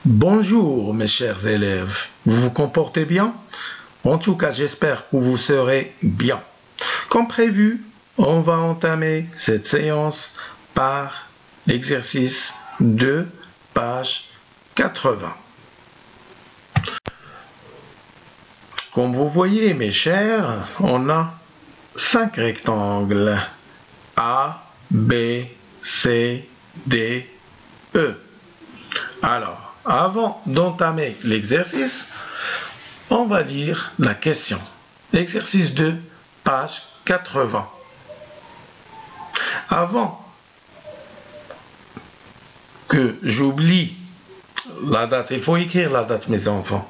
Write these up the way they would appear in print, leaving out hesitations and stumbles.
Bonjour mes chers élèves, vous vous comportez bien? En tout cas, j'espère que vous serez bien. Comme prévu, on va entamer cette séance par l'exercice 2, page 80. Comme vous voyez mes chers, on a 5 rectangles A, B, C, D, E. Alors, avant d'entamer l'exercice, on va lire la question. Exercice 2, page 80. Avant que j'oublie la date, il faut écrire la date, mes enfants.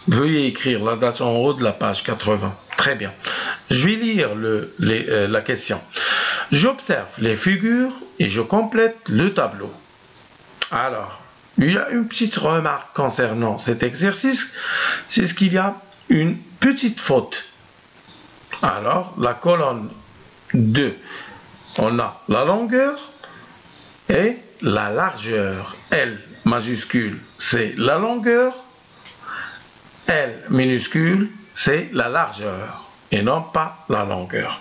Veuillez écrire la date en haut de la page 80. Très bien. Je vais lire la question. J'observe les figures et je complète le tableau. Alors, il y a une petite remarque concernant cet exercice, c'est qu'il y a une petite faute. Alors, la colonne 2, on a la longueur et la largeur. L majuscule, c'est la longueur. L minuscule, c'est la largeur et non pas la longueur.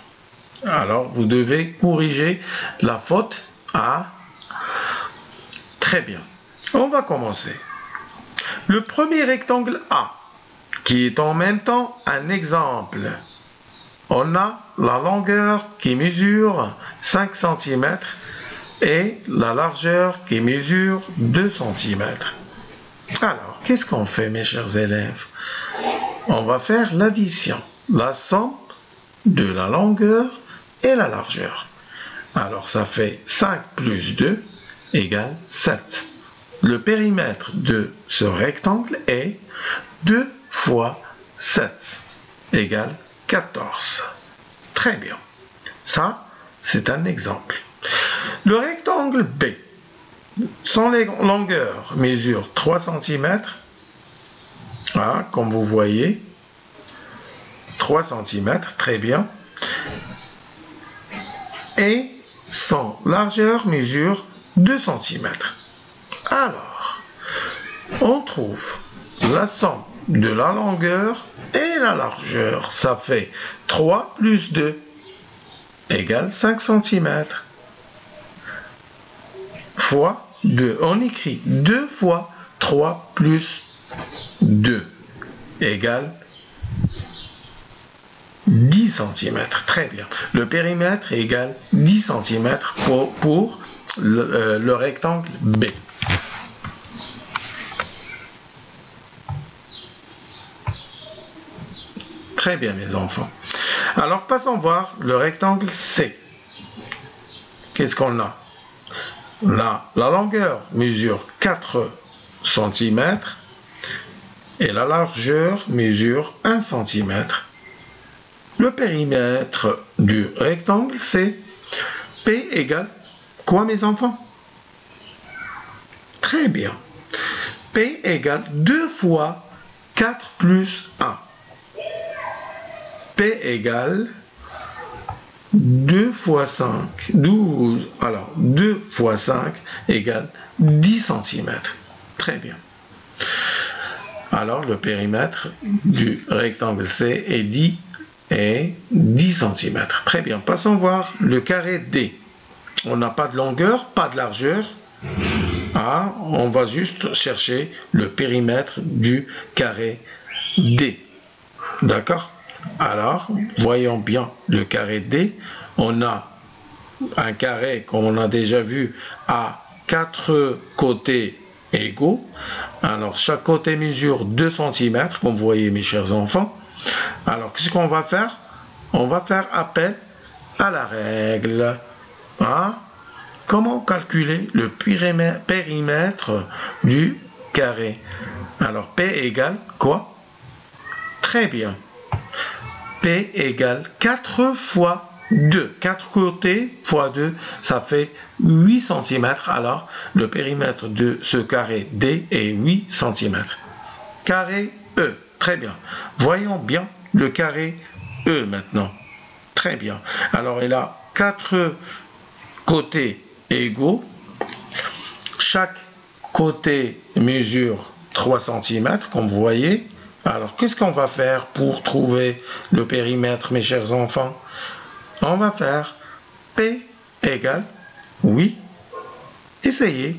Alors, vous devez corriger la faute à... Très bien. On va commencer. Le premier rectangle A, qui est en même temps un exemple. On a la longueur qui mesure 5 cm et la largeur qui mesure 2 cm. Alors, qu'est-ce qu'on fait, mes chers élèves? On va faire l'addition, la somme de la longueur et la largeur. Alors, ça fait 5 plus 2 égale 7. Le périmètre de ce rectangle est 2 fois 7 égale 14. Très bien. Ça, c'est un exemple. Le rectangle B, son longueur mesure 3 cm. Ah, comme vous voyez, 3 cm, très bien. Et son largeur mesure 2 cm. Alors, on trouve la somme de la longueur et la largeur. Ça fait 3 plus 2 égale 5 cm. Fois 2. On écrit 2 fois 3 plus 2 égale 10 cm. Très bien. Le périmètre égale 10 cm pour le rectangle B. Très bien, mes enfants. Alors, passons voir le rectangle C. Qu'est-ce qu'on a? Là, la longueur mesure 4 cm et la largeur mesure 1 cm. Le périmètre du rectangle, c'est P égale quoi, mes enfants? Très bien. P égale 2 fois 4 plus 1. P égale 2 fois 5, 12. Alors, 2 fois 5 égale 10 cm. Très bien. Alors, le périmètre du rectangle C est 10 cm. Très bien. Passons voir le carré D. On n'a pas de longueur, pas de largeur. Ah, on va juste chercher le périmètre du carré D. D'accord? Alors, voyons bien le carré D. On a un carré, comme on a déjà vu, à 4 côtés égaux. Alors, chaque côté mesure 2 cm, comme vous voyez, mes chers enfants. Alors, qu'est-ce qu'on va faire? On va faire appel à la règle. Hein? Comment calculer le périmètre du carré? Alors, P égale quoi? Très bien. P égale 4 fois 2. 4 côtés fois 2, ça fait 8 cm. Alors, le périmètre de ce carré D est 8 cm. Carré E. Très bien. Voyons bien le carré E maintenant. Très bien. Alors, il a 4 côtés égaux. Chaque côté mesure 3 cm, comme vous voyez. Alors, qu'est-ce qu'on va faire pour trouver le périmètre, mes chers enfants? On va faire P égale, oui, essayez,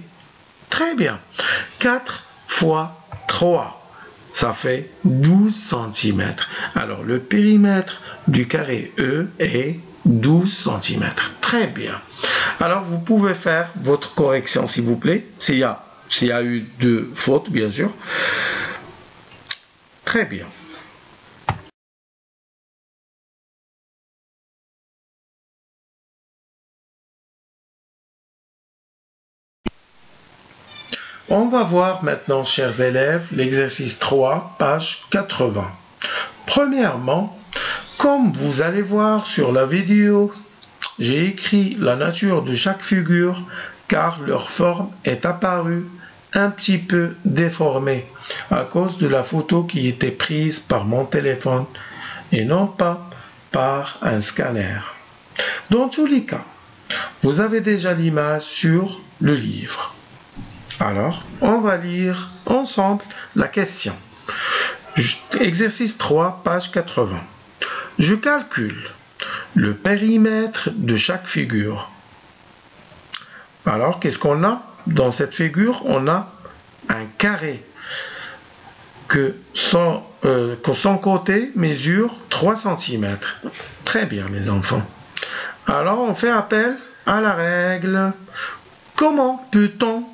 très bien, 4 fois 3, ça fait 12 cm. Alors, le périmètre du carré E est 12 cm. Très bien. Alors, vous pouvez faire votre correction, s'il vous plaît, s'il y a eu de fautes, bien sûr. Très bien. On va voir maintenant, chers élèves, l'exercice 3, page 80. Premièrement, comme vous allez voir sur la vidéo, j'ai écrit la nature de chaque figure car leur forme est apparue un petit peu déformée à cause de la photo qui était prise par mon téléphone et non pas par un scanner. Dans tous les cas, vous avez déjà l'image sur le livre. Alors, on va lire ensemble la question. Exercice 3, page 80. Je calcule le périmètre de chaque figure. Alors, qu'est-ce qu'on a dans cette figure? On a un carré que son côté mesure 3 cm. Très bien, mes enfants. Alors, on fait appel à la règle. Comment peut-on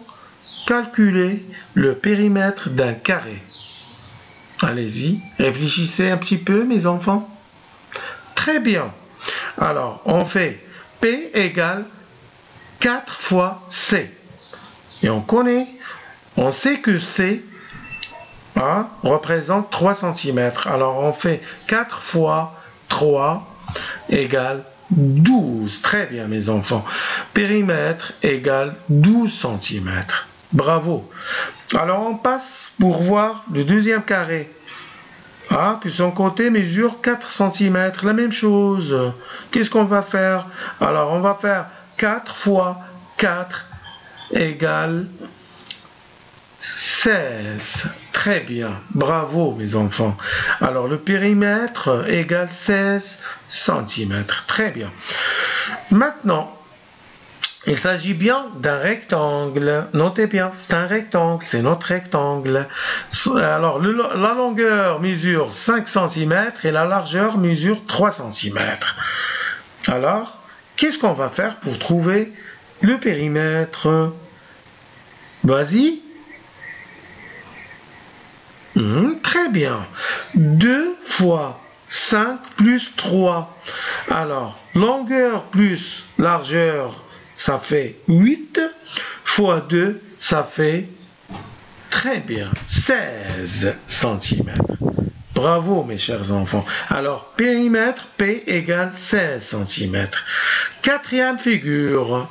calculer le périmètre d'un carré? Allez-y, réfléchissez un petit peu, mes enfants. Très bien. Alors, on fait P égale 4 fois C. Et on sait que C représente 3 cm. Alors, on fait 4 fois 3 égale 12. Très bien, mes enfants. Périmètre égale 12 cm. Bravo. Alors, on passe pour voir le deuxième carré. Que son côté mesure 4 cm. La même chose. Qu'est-ce qu'on va faire? Alors, on va faire 4 fois 4 égale 16. Très bien. Bravo, mes enfants. Alors, le périmètre égale 16 cm. Très bien. Maintenant, il s'agit bien d'un rectangle. Notez bien, c'est un rectangle, c'est notre rectangle. Alors, la longueur mesure 5 cm et la largeur mesure 3 cm. Alors, qu'est-ce qu'on va faire pour trouver le périmètre? Vas-y. Très bien. 2 fois 5 plus 3. Alors, longueur plus largeur, ça fait 8, fois 2, ça fait, très bien, 16 cm. Bravo, mes chers enfants. Alors, périmètre, P égale 16 cm. Quatrième figure.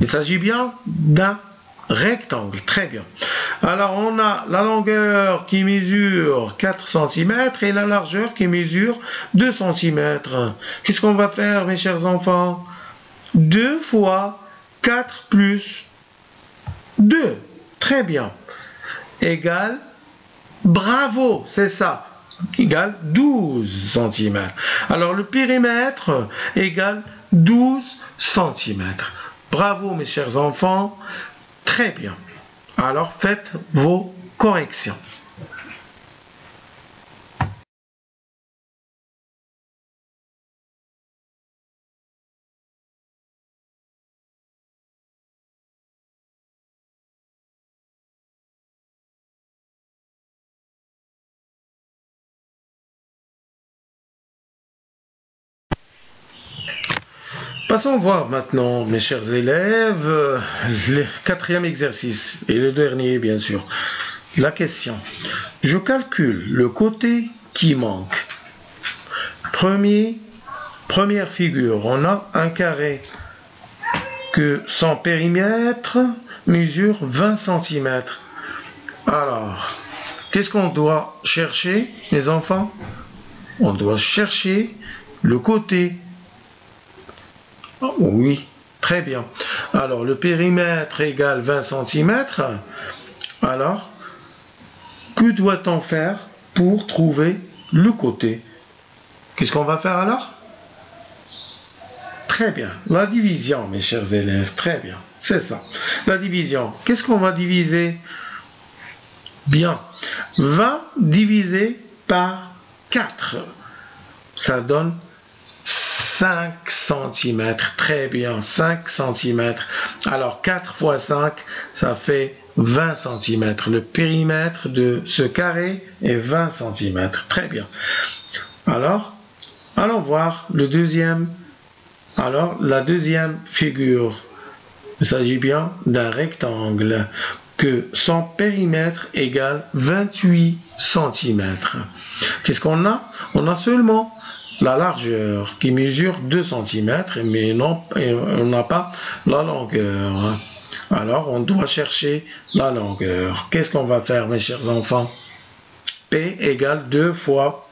Il s'agit bien d'un rectangle. Très bien. Alors, on a la longueur qui mesure 4 cm et la largeur qui mesure 2 cm. Qu'est-ce qu'on va faire, mes chers enfants? 2 fois 4 plus 2. Très bien. Égale, bravo, c'est ça, égale 12 cm. Alors, le périmètre égale 12 cm. Bravo, mes chers enfants. Très bien. Alors, faites vos corrections. Passons voir maintenant, mes chers élèves, le quatrième exercice et le dernier, bien sûr. La question. Je calcule le côté qui manque. Première figure, on a un carré que son périmètre mesure 20 cm. Alors, qu'est-ce qu'on doit chercher, les enfants? On doit chercher le côté. Oh, oui, Très bien. Alors, le périmètre égale 20 cm. Alors, que doit-on faire pour trouver le côté? Qu'est-ce qu'on va faire alors? Très bien. La division, mes chers élèves. Très bien. C'est ça. La division. Qu'est-ce qu'on va diviser? Bien. 20 divisé par 4. Ça donne 5 cm. Très bien. 5 cm. Alors, 4 fois 5, ça fait 20 cm. Le périmètre de ce carré est 20 cm. Très bien. Alors, allons voir le deuxième. Alors, la deuxième figure, il s'agit bien d'un rectangle que son périmètre égale 28 cm. Qu'est-ce qu'on a? On a seulement la largeur qui mesure 2 cm, mais non, on n'a pas la longueur. Alors, on doit chercher la longueur. Qu'est-ce qu'on va faire, mes chers enfants? P égale 2 fois...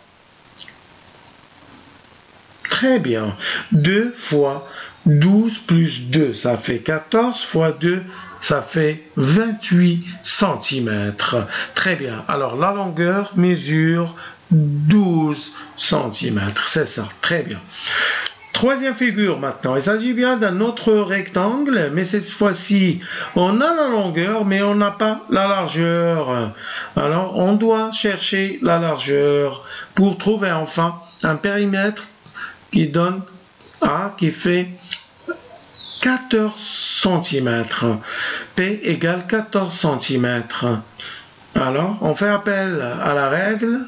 Très bien. 2 fois 12 plus 2, ça fait 14 fois 2, ça fait 28 cm. Très bien. Alors, la longueur mesure 12 cm. C'est ça. Très bien. Troisième figure maintenant. Il s'agit bien d'un autre rectangle, mais cette fois-ci, on a la longueur, mais on n'a pas la largeur. Alors, on doit chercher la largeur pour trouver enfin un périmètre qui donne A qui fait 14 cm. P égale 14 cm. Alors, on fait appel à la règle.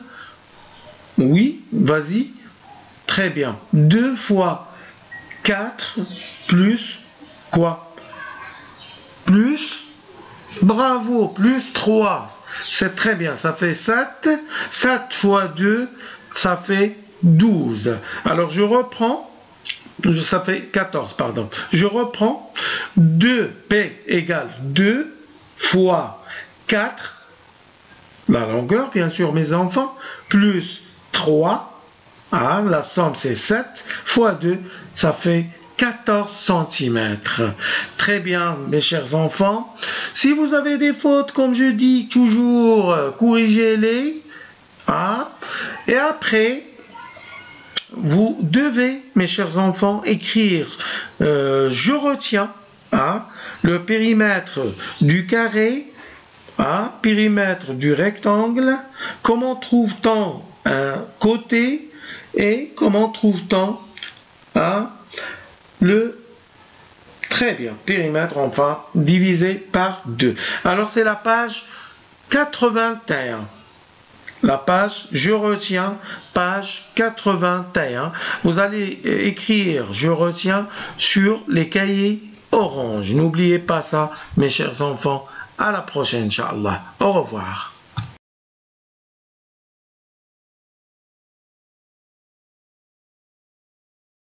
Oui, vas-y. Très bien. 2 fois 4 plus quoi? Plus, bravo, plus 3. C'est très bien, ça fait 7. 7 fois 2, ça fait 12. Alors je reprends, ça fait 14, pardon. Je reprends 2P égale 2 fois 4, la longueur bien sûr mes enfants, plus 3, la somme c'est 7, fois 2, ça fait 14 cm. Très bien, mes chers enfants. Si vous avez des fautes, comme je dis toujours, corrigez-les. Et après, vous devez, mes chers enfants, écrire je retiens le périmètre du carré, périmètre du rectangle, comment trouve-t-on un côté et comment trouve-t-on le très bien périmètre enfin divisé par 2. Alors c'est la page 81. La page, je retiens, page 81. Vous allez écrire je retiens sur les cahiers orange. N'oubliez pas ça, mes chers enfants. À la prochaine, Inch'Allah. Au revoir.